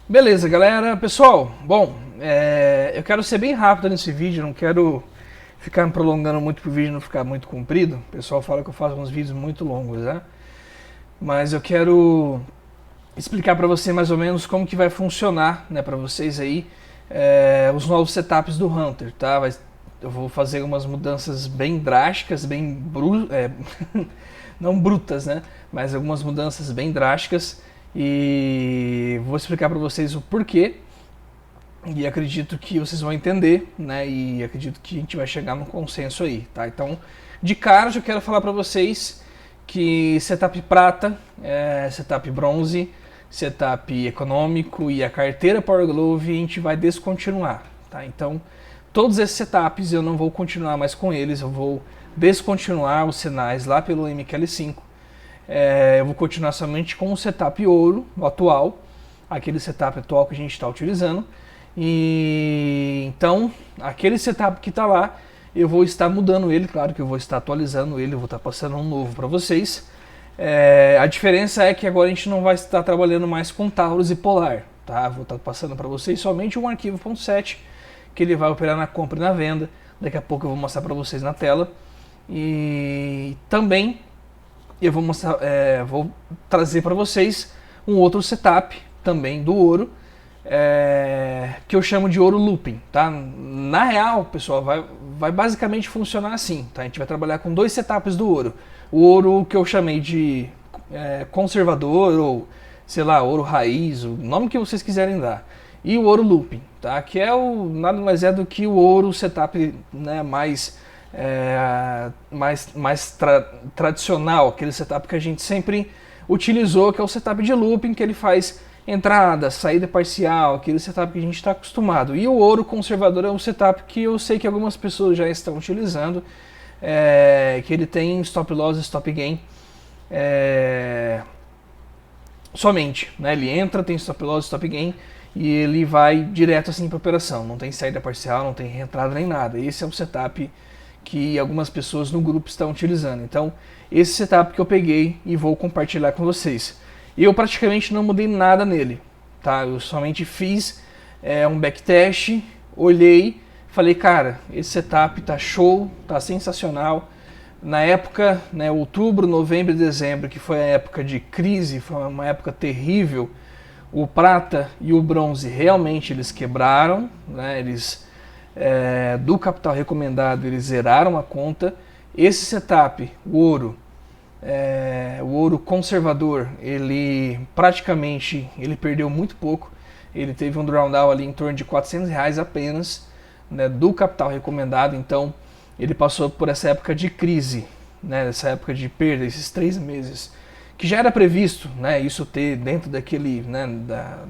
Beleza, galera. Pessoal, bom, eu quero ser bem rápido nesse vídeo, não quero ficar me prolongando muito pro vídeo não ficar muito comprido. O pessoal fala que eu faço uns vídeos muito longos, né? Mas eu quero explicar para você mais ou menos como que vai funcionar, né, para vocês aí, os novos setups do Hunter, tá? Eu vou fazer umas mudanças bem drásticas, não brutas, né? Mas algumas mudanças bem drásticas e vou explicar para vocês o porquê e acredito que vocês vão entender, né? E acredito que a gente vai chegar num consenso aí, tá? Então, de cara, eu quero falar para vocês que setup prata, setup bronze, setup econômico e a carteira Power Glove a gente vai descontinuar, tá? Então, todos esses setups eu não vou continuar mais com eles, eu vou descontinuar os sinais lá pelo MQL5. Eu vou continuar somente com o setup ouro atual, aquele setup atual que a gente está utilizando. E então, aquele setup que está lá, eu vou estar mudando ele, claro que eu vou estar atualizando ele, eu vou estar passando um novo para vocês. A diferença é que agora a gente não vai estar trabalhando mais com Taurus e Polar, tá? Vou estar passando para vocês somente um arquivo .7, que ele vai operar na compra e na venda. Daqui a pouco eu vou mostrar para vocês na tela. E também eu vou mostrar, vou trazer para vocês um outro setup também do ouro, que eu chamo de ouro looping, tá? Na real, pessoal, vai basicamente funcionar assim, tá? A gente vai trabalhar com dois setups do ouro. O ouro que eu chamei de conservador ou, sei lá, ouro raiz, o nome que vocês quiserem dar. E o ouro looping, tá? Que nada mais é do que o ouro setup, né, mais tradicional, aquele setup que a gente sempre utilizou, que é o setup de looping, que ele faz entrada, saída parcial, aquele setup que a gente está acostumado. E o ouro conservador é um setup que eu sei que algumas pessoas já estão utilizando, que ele tem stop loss e stop gain somente, né? Ele entra, tem stop loss e stop gain e ele vai direto assim para operação, não tem saída parcial, não tem reentrada nem nada. Esse é o setup que algumas pessoas no grupo estão utilizando. Então, esse setup que eu peguei e vou compartilhar com vocês. Eu praticamente não mudei nada nele, tá? Eu somente fiz um backtest, olhei, falei, cara, esse setup tá show, tá sensacional. Na época, né, outubro, novembro e dezembro, que foi a época de crise, foi uma época terrível, o prata e o bronze realmente eles quebraram, né? Do capital recomendado eles zeraram a conta. Esse setup, o ouro conservador, ele praticamente perdeu muito pouco. Ele teve um drawdown ali em torno de R$400 apenas, né, do capital recomendado. Então ele passou por essa época de crise, né, essa época de perda, esses 3 meses, que já era previsto, né, isso ter dentro daquele, né,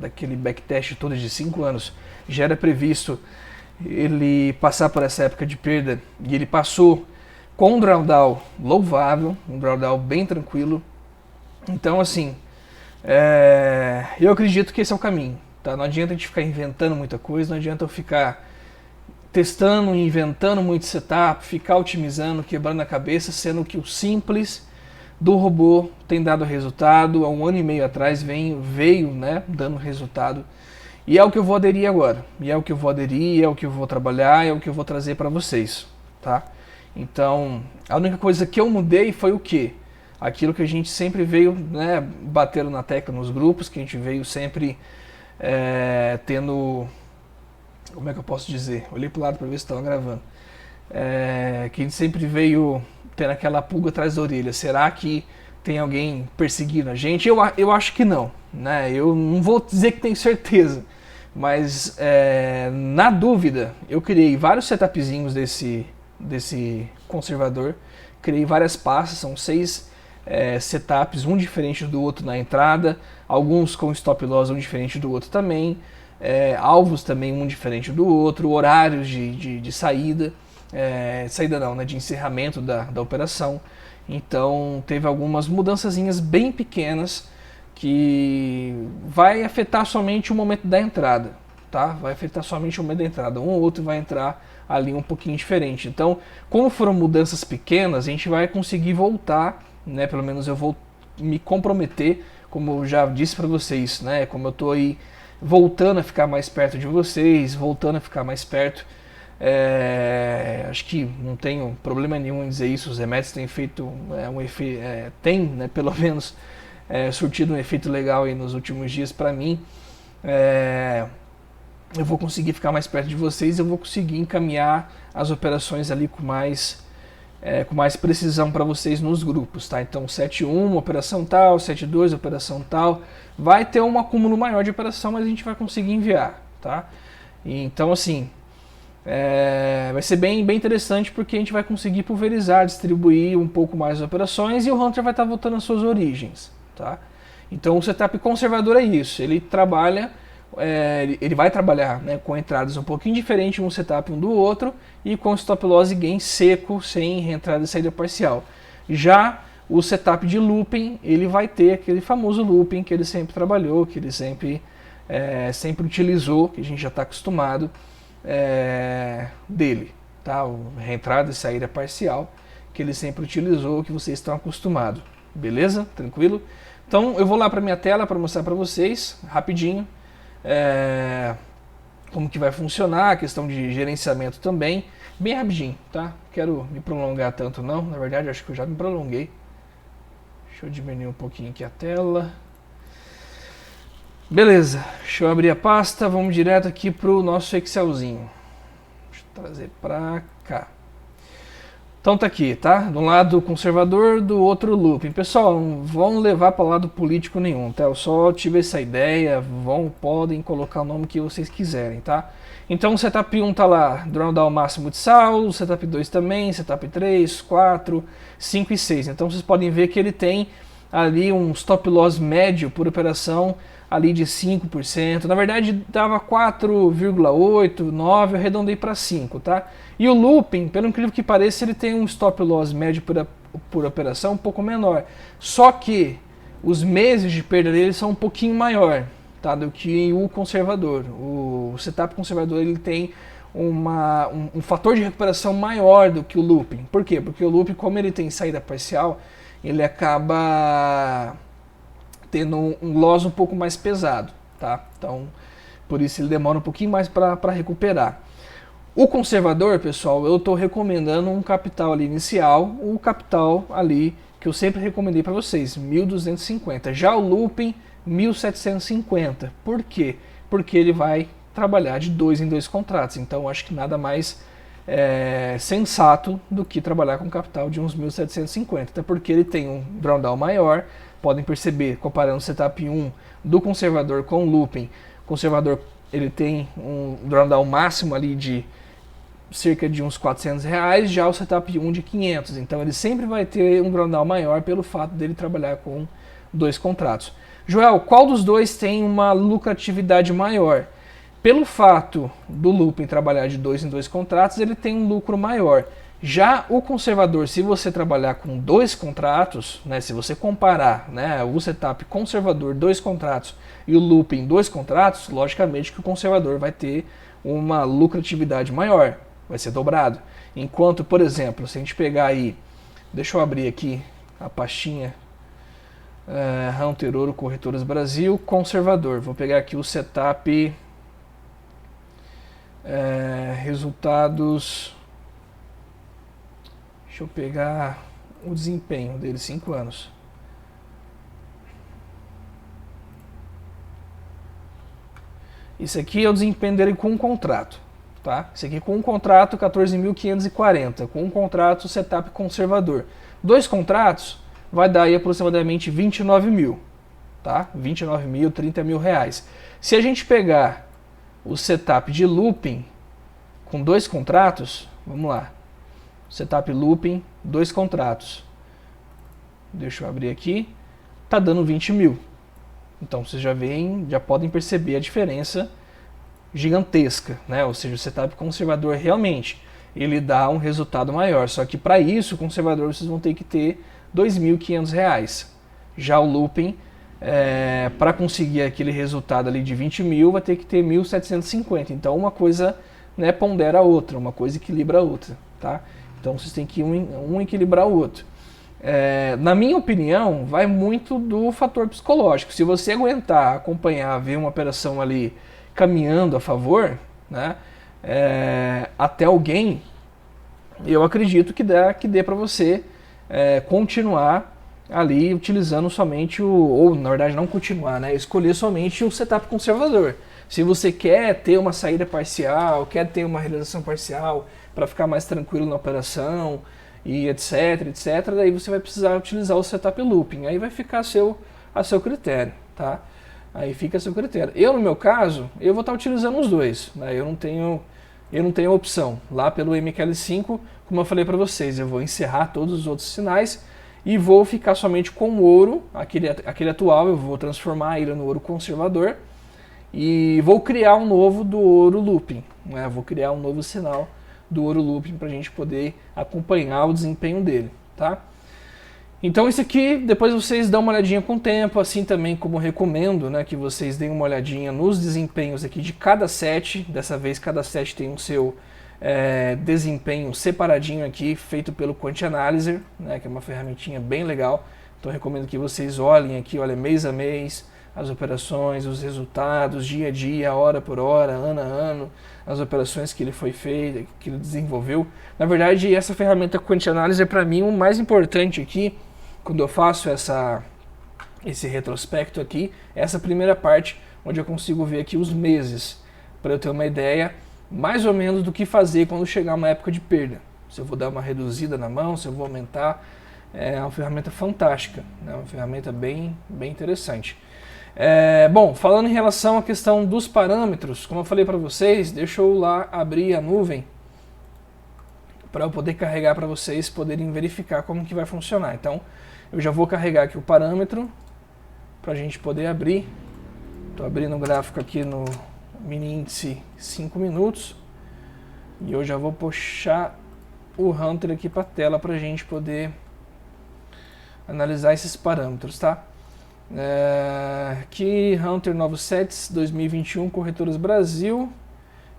daquele backtest todo de 5 anos, já era previsto ele passar por essa época de perda, e ele passou com um drawdown louvável, um drawdown bem tranquilo. Então, assim, eu acredito que esse é o caminho, tá? Não adianta a gente ficar inventando muita coisa, não adianta eu ficar testando e inventando muito setup, ficar otimizando, quebrando a cabeça, sendo que o simples do robô tem dado resultado. Há 1 ano e meio atrás veio, né, dando resultado. E é o que eu vou aderir agora, é o que eu vou trabalhar, é o que eu vou trazer para vocês, tá? Então, a única coisa que eu mudei foi o quê? Aquilo que a gente sempre veio, né, batendo na tecla nos grupos, que a gente veio sempre tendo, como é que eu posso dizer? Olhei pro lado para ver se estava gravando. Que a gente sempre veio tendo aquela pulga atrás da orelha. Será que tem alguém perseguindo a gente? Eu acho que não, né? Eu não vou dizer que tenho certeza, mas na dúvida, eu criei vários setupzinhos desse conservador, criei várias pastas, são 6 setups, um diferente do outro na entrada, alguns com stop loss um diferente do outro também, alvos também um diferente do outro, horários de saída, saída não, né, de encerramento da operação. Então teve algumas mudançazinhas bem pequenas que vai afetar somente o momento da entrada, tá? Vai afetar somente o momento da entrada. Um ou outro vai entrar ali um pouquinho diferente. Então, como foram mudanças pequenas, a gente vai conseguir voltar, né? Pelo menos eu vou me comprometer, como eu já disse para vocês, né? Como eu tô aí voltando a ficar mais perto de vocês, voltando a ficar mais perto. Acho que não tenho problema nenhum em dizer isso. Os remédios têm feito um efeito, né, pelo menos surtido um efeito legal aí nos últimos dias para mim. Eu vou conseguir ficar mais perto de vocês, eu vou conseguir encaminhar as operações ali com mais precisão para vocês nos grupos, tá? Então 7.1, operação tal, 7.2, operação tal, vai ter um acúmulo maior de operação, mas a gente vai conseguir enviar, tá? Então assim, vai ser bem interessante porque a gente vai conseguir pulverizar, distribuir um pouco mais as operações e o Hunter vai estar voltando às suas origens, tá? Então o setup conservador é isso, ele trabalha, ele vai trabalhar, né, com entradas um pouquinho diferentes um setup um do outro e com stop loss e gain seco, sem entrada e saída parcial. Já o setup de looping, ele vai ter aquele famoso looping que ele sempre trabalhou, que ele sempre utilizou, que a gente já está acostumado dele, tá? Entrada e saída parcial, que ele sempre utilizou, que vocês estão acostumados. Beleza? Tranquilo? Então eu vou lá para minha tela para mostrar para vocês, rapidinho, como que vai funcionar, a questão de gerenciamento também, bem rapidinho, tá? Não quero me prolongar tanto não, na verdade acho que eu já me prolonguei. Deixa eu diminuir um pouquinho aqui a tela. Beleza, deixa eu abrir a pasta, vamos direto aqui para o nosso Excelzinho. Deixa eu trazer para cá. Então tá aqui, tá? De um lado conservador, do outro looping. Pessoal, não vão levar para lado político nenhum, tá? Eu só tive essa ideia, podem colocar o nome que vocês quiserem, tá? Então o setup 1 tá lá, drawdown máximo de saldo, setup 2 também, setup 3, 4, 5 e 6. Então vocês podem ver que ele tem ali um stop loss médio por operação ali de 5%, na verdade dava 4,8, 9, eu arredondei para 5, tá? E o looping, pelo incrível que pareça, ele tem um stop loss médio por operação um pouco menor, só que os meses de perda dele são um pouquinho maior, tá, do que o conservador. O setup conservador ele tem um fator de recuperação maior do que o looping. Por quê? Porque o looping, como ele tem saída parcial, ele acaba tendo um loss um pouco mais pesado, tá? Então, por isso ele demora um pouquinho mais para recuperar. O conservador, pessoal, eu estou recomendando um capital ali inicial, o capital ali que eu sempre recomendei para vocês, 1.250. Já o looping, 1.750. Por quê? Porque ele vai trabalhar de 2 em 2 contratos. Então, acho que nada mais sensato do que trabalhar com capital de uns 1.750. Até porque ele tem um drawdown maior. Podem perceber, comparando o setup 1 do conservador com o looping, o conservador ele tem um drawdown máximo ali de cerca de uns R$400, já o setup 1 de 500. Então ele sempre vai ter um drawdown maior pelo fato dele trabalhar com 2 contratos. Joel, qual dos dois tem uma lucratividade maior? Pelo fato do looping trabalhar de 2 em 2 contratos, ele tem um lucro maior. Já o conservador, se você trabalhar com 2 contratos, né, se você comparar, né, o setup conservador 2 contratos e o looping 2 contratos, logicamente que o conservador vai ter uma lucratividade maior, vai ser dobrado. Enquanto, por exemplo, se a gente pegar aí, deixa eu abrir aqui a pastinha Hunter Ouro Corretoras Brasil, conservador. Vou pegar aqui o setup resultados. Deixa eu pegar o desempenho dele, 5 anos. Isso aqui é o desempenho dele com um contrato, tá? Isso aqui com um contrato, 14.540. Com um contrato, setup conservador. 2 contratos, vai dar aí aproximadamente 29 mil, tá? 29 mil, 30 mil reais. Se a gente pegar o setup de looping com 2 contratos, vamos lá. Setup looping, 2 contratos. Deixa eu abrir aqui. Tá dando 20 mil. Então vocês já podem perceber a diferença gigantesca, né? Ou seja, o setup conservador realmente ele dá um resultado maior. Só que para isso, o conservador vocês vão ter que ter R$2.500. Já o looping, para conseguir aquele resultado ali de 20 mil, vai ter que ter 1.750. Então uma coisa, né, pondera a outra, uma coisa equilibra a outra, tá? Então vocês têm que um equilibrar o outro. Na minha opinião, vai muito do fator psicológico. Se você aguentar acompanhar, ver uma operação ali caminhando a favor, né, até alguém, eu acredito que dê para você continuar ali utilizando somente ou na verdade não continuar, né, escolher somente o setup conservador. Se você quer ter uma saída parcial, quer ter uma realização parcial para ficar mais tranquilo na operação e etc, daí você vai precisar utilizar o setup looping. Aí vai ficar a seu critério, tá? Aí fica a seu critério. Eu, no meu caso, eu vou estar utilizando os dois, né? Eu não tenho opção. Lá pelo MQL5, como eu falei para vocês, eu vou encerrar todos os outros sinais e vou ficar somente com o ouro, aquele atual, eu vou transformar ele no ouro conservador e vou criar um novo do ouro looping, né? Vou criar um novo sinal do ouro looping para a gente poder acompanhar o desempenho dele, tá? Então isso aqui, depois vocês dão uma olhadinha com o tempo, assim também como recomendo, né, que vocês deem uma olhadinha nos desempenhos aqui de cada set. Dessa vez cada set tem o seu desempenho separadinho aqui, feito pelo QuantAnalyzer, né, que é uma ferramentinha bem legal. Então recomendo que vocês olhem aqui, olha mês a mês, as operações, os resultados, dia a dia, hora por hora, ano a ano, as operações que ele foi feito, que ele desenvolveu. Na verdade, essa ferramenta QuantAnalyzer, para mim, o mais importante aqui, quando eu faço esse retrospecto aqui, essa primeira parte, onde eu consigo ver aqui os meses, para eu ter uma ideia mais ou menos do que fazer quando chegar uma época de perda. Se eu vou dar uma reduzida na mão, se eu vou aumentar, é uma ferramenta fantástica, né? Uma ferramenta bem interessante. Bom, falando em relação à questão dos parâmetros, como eu falei para vocês, deixa eu lá abrir a nuvem para eu poder carregar para vocês poderem verificar como que vai funcionar. Então, eu já vou carregar aqui o parâmetro para a gente poder abrir. Estou abrindo o gráfico aqui no mini índice 5 minutos e eu já vou puxar o Hunter aqui para a tela para a gente poder analisar esses parâmetros, tá? Aqui Hunter Novos Sets 2021 Corretoras Brasil.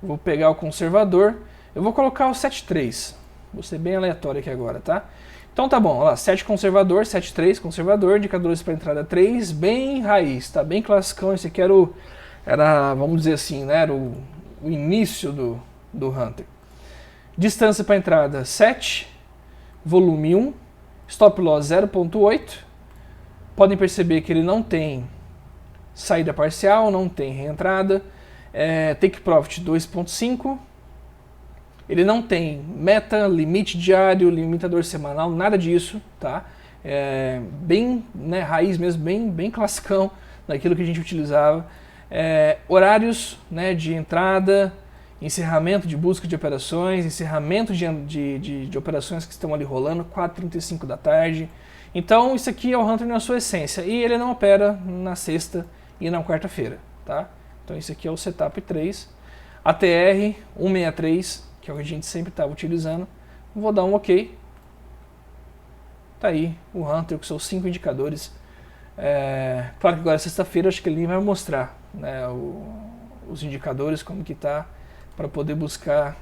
Vou pegar o conservador. Eu vou colocar o set 3. Vou ser bem aleatório aqui agora, tá? Então tá bom, olha lá, set conservador, set 3 conservador, indicadores para entrada 3, bem raiz, tá bem classicão. Esse aqui era, vamos dizer assim, né, era o início do Hunter. Distância para entrada 7, volume 1, stop loss 0.8. Podem perceber que ele não tem saída parcial, não tem reentrada, take profit 2.5, ele não tem meta, limite diário, limitador semanal, nada disso, tá? Bem, né, raiz mesmo, bem classicão daquilo que a gente utilizava. Horários, né, de entrada, encerramento de busca de operações, encerramento de operações que estão ali rolando, 4h35 da tarde. Então isso aqui é o Hunter na sua essência e ele não opera na sexta e na quarta-feira, tá? Então isso aqui é o setup 3, ATR 163, que é o que a gente sempre estava utilizando. Vou dar um OK. Tá aí o Hunter com seus 5 indicadores. Claro que agora é sexta-feira, acho que ele vai mostrar, né, os indicadores, como que tá, para poder buscar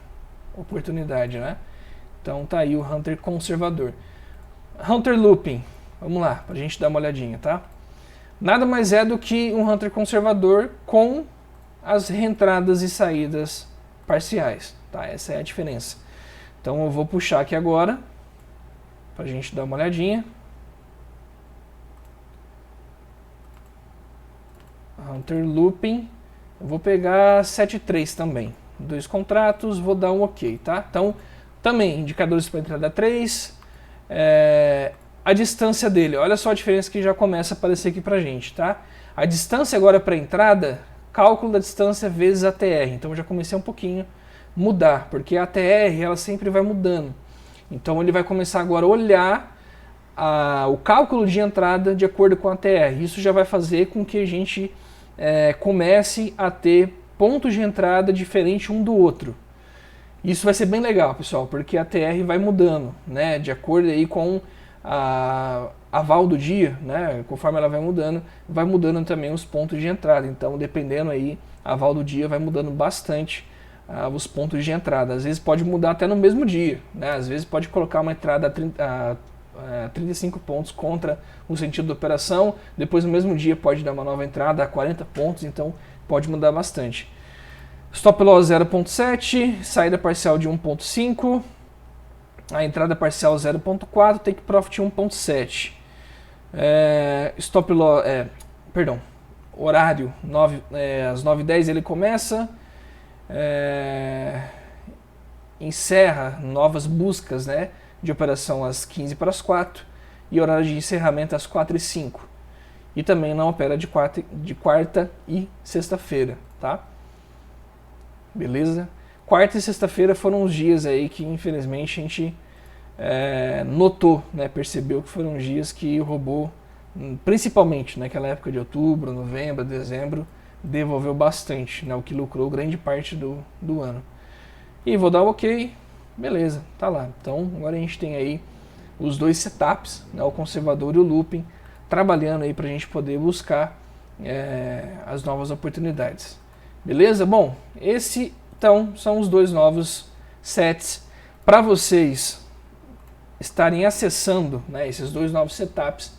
oportunidade, né? Então tá aí o Hunter conservador. Hunter Looping, vamos lá, para a gente dar uma olhadinha, tá? Nada mais é do que um Hunter conservador com as reentradas e saídas parciais, tá? Essa é a diferença. Então eu vou puxar aqui agora, para a gente dar uma olhadinha. Hunter Looping, eu vou pegar 7.3 também. 2 contratos, vou dar um OK, tá? Então, também, indicadores para entrada 3. A distância dele, olha só a diferença que já começa a aparecer aqui pra gente, tá? A distância agora para entrada, cálculo da distância vezes ATR. Então eu já comecei um pouquinho mudar, porque a ATR ela sempre vai mudando. Então ele vai começar agora a olhar o cálculo de entrada de acordo com a ATR. Isso já vai fazer com que a gente comece a ter pontos de entrada diferentes um do outro. Isso vai ser bem legal, pessoal, porque a TR vai mudando, né, de acordo aí com a aval do dia, né, conforme ela vai mudando também os pontos de entrada. Então, dependendo aí, a aval do dia vai mudando bastante os pontos de entrada. Às vezes pode mudar até no mesmo dia, né, às vezes pode colocar uma entrada 35 pontos contra o sentido da operação. Depois no mesmo dia pode dar uma nova entrada a 40 pontos, então pode mudar bastante. Stop loss 0.7, saída parcial de 1.5, a entrada parcial 0.4, take profit 1.7. Stop loss, horário às 9h10 ele começa, encerra novas buscas, né, de operação às 15 para as 4 e horário de encerramento às 4h05. E também não opera de quarta e sexta-feira, tá? Beleza? Quarta e sexta-feira foram os dias aí que infelizmente a gente notou, né, percebeu que foram dias que o robô, principalmente naquela época de outubro, novembro, dezembro, devolveu bastante, né, o que lucrou grande parte do ano. E vou dar o ok, beleza, tá lá. Então agora a gente tem aí os dois setups, né, o conservador e o looping, trabalhando aí para a gente poder buscar as novas oportunidades. Beleza? Bom, então são os dois novos sets para vocês estarem acessando, né, esses dois novos setups.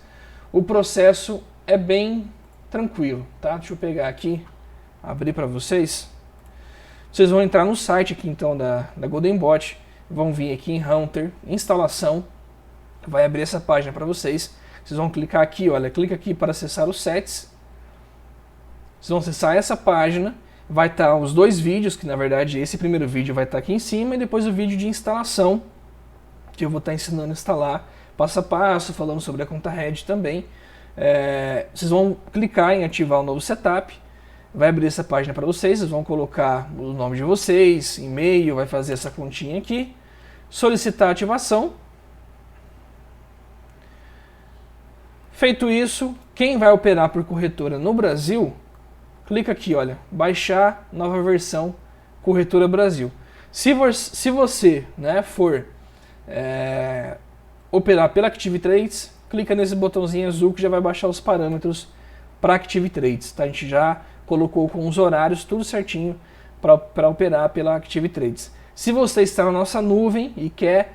O processo é bem tranquilo, tá? Deixa eu pegar aqui, abrir para vocês. Vocês vão entrar no site aqui então da GoldenBot, vão vir aqui em Hunter, instalação, vai abrir essa página para vocês. Vocês vão clicar aqui, olha, clica aqui para acessar os sets. Vocês vão acessar essa página, vai estar os dois vídeos, que na verdade esse primeiro vídeo vai estar aqui em cima, e depois o vídeo de instalação, que eu vou estar ensinando a instalar passo a passo, falando sobre a conta Red também. Vocês vão clicar em ativar o novo setup, vai abrir essa página para vocês, vocês vão colocar o nome de vocês, e-mail, vai fazer essa continha aqui, solicitar a ativação. Feito isso, quem vai operar por corretora no Brasil, clica aqui, olha, baixar nova versão Corretora Brasil. Se você, né, for operar pela Active Trades, clica nesse botãozinho azul que já vai baixar os parâmetros para Active Trades. Tá? A gente já colocou com os horários tudo certinho para operar pela Active Trades. Se você está na nossa nuvem e quer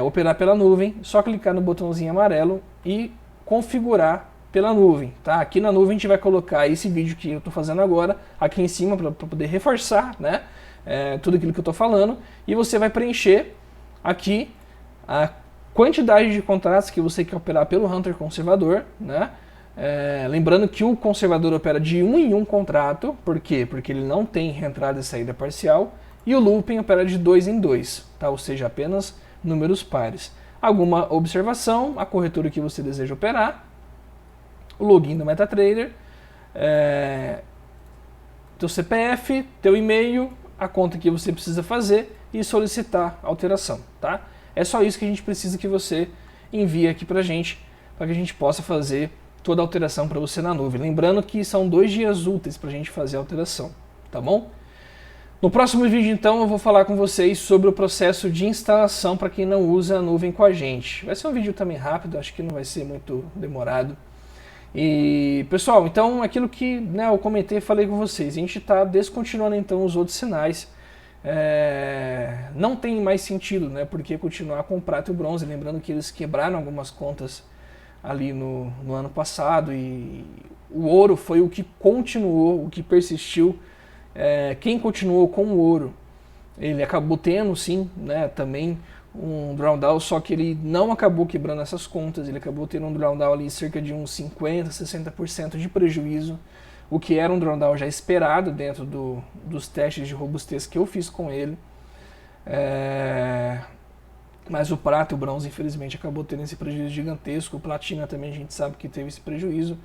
operar pela nuvem, só clicar no botãozinho amarelo e configurar pela nuvem. Tá? Aqui na nuvem a gente vai colocar esse vídeo que eu estou fazendo agora aqui em cima para poder reforçar, né, tudo aquilo que eu estou falando, e você vai preencher aqui a quantidade de contratos que você quer operar pelo Hunter conservador, né? Lembrando que o conservador opera de 1 em 1 contrato, por quê? Porque ele não tem entrada e saída parcial, e o looping opera de 2 em 2, tá? Ou seja, apenas números pares. Alguma observação, a corretora que você deseja operar, o login do MetaTrader, teu CPF, teu e-mail, a conta que você precisa fazer e solicitar alteração, tá? É só isso que a gente precisa que você envie aqui pra gente, para que a gente possa fazer toda a alteração para você na nuvem. Lembrando que são 2 dias úteis para a gente fazer a alteração, tá bom? No próximo vídeo, então, eu vou falar com vocês sobre o processo de instalação para quem não usa a nuvem com a gente. Vai ser um vídeo também rápido, acho que não vai ser muito demorado. E, pessoal, então, aquilo que, né, eu comentei e falei com vocês, a gente está descontinuando, então, os outros sinais. Não tem mais sentido, né, porque continuar com o prata e o bronze, lembrando que eles quebraram algumas contas ali no ano passado, e o ouro foi o que continuou, o que persistiu. Quem continuou com o ouro, ele acabou tendo sim, né, também um drawdown, só que ele não acabou quebrando essas contas, ele acabou tendo um drawdown ali cerca de uns 50%, 60% de prejuízo, o que era um drawdown já esperado dentro dos testes de robustez que eu fiz com ele. Mas o prata e o bronze, infelizmente, acabou tendo esse prejuízo gigantesco. O platina também a gente sabe que teve esse prejuízo.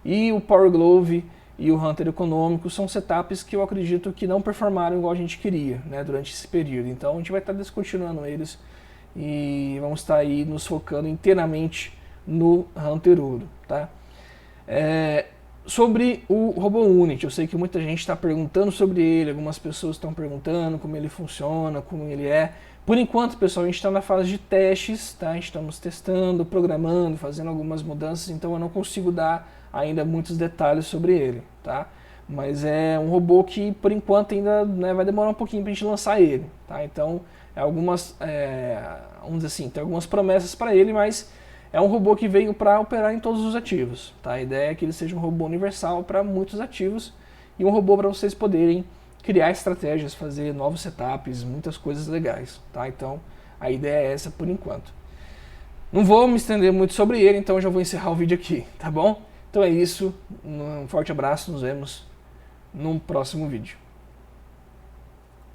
E o Power Glove e o Hunter econômico são setups que eu acredito que não performaram igual a gente queria, né, durante esse período. Então a gente vai estar descontinuando eles e vamos estar aí nos focando inteiramente no Hunter Ouro, tá? Sobre o RoboUnit, eu sei que muita gente está perguntando sobre ele, algumas pessoas estão perguntando como ele funciona, como ele é. Por enquanto, pessoal, a gente está na fase de testes, tá? Estamos testando, programando, fazendo algumas mudanças, então eu não consigo dar ainda muitos detalhes sobre ele, tá? mas é um robô que por enquanto ainda, né, vai demorar um pouquinho para a gente lançar ele, tá? Então vamos dizer assim, tem algumas promessas para ele, mas é um robô que veio para operar em todos os ativos, tá? A ideia é que ele seja um robô universal para muitos ativos e um robô para vocês poderem criar estratégias, fazer novos setups, muitas coisas legais, tá? Então a ideia é essa por enquanto. Não vou me estender muito sobre ele, então já vou encerrar o vídeo aqui, tá bom? Então é isso, um forte abraço, nos vemos num próximo vídeo.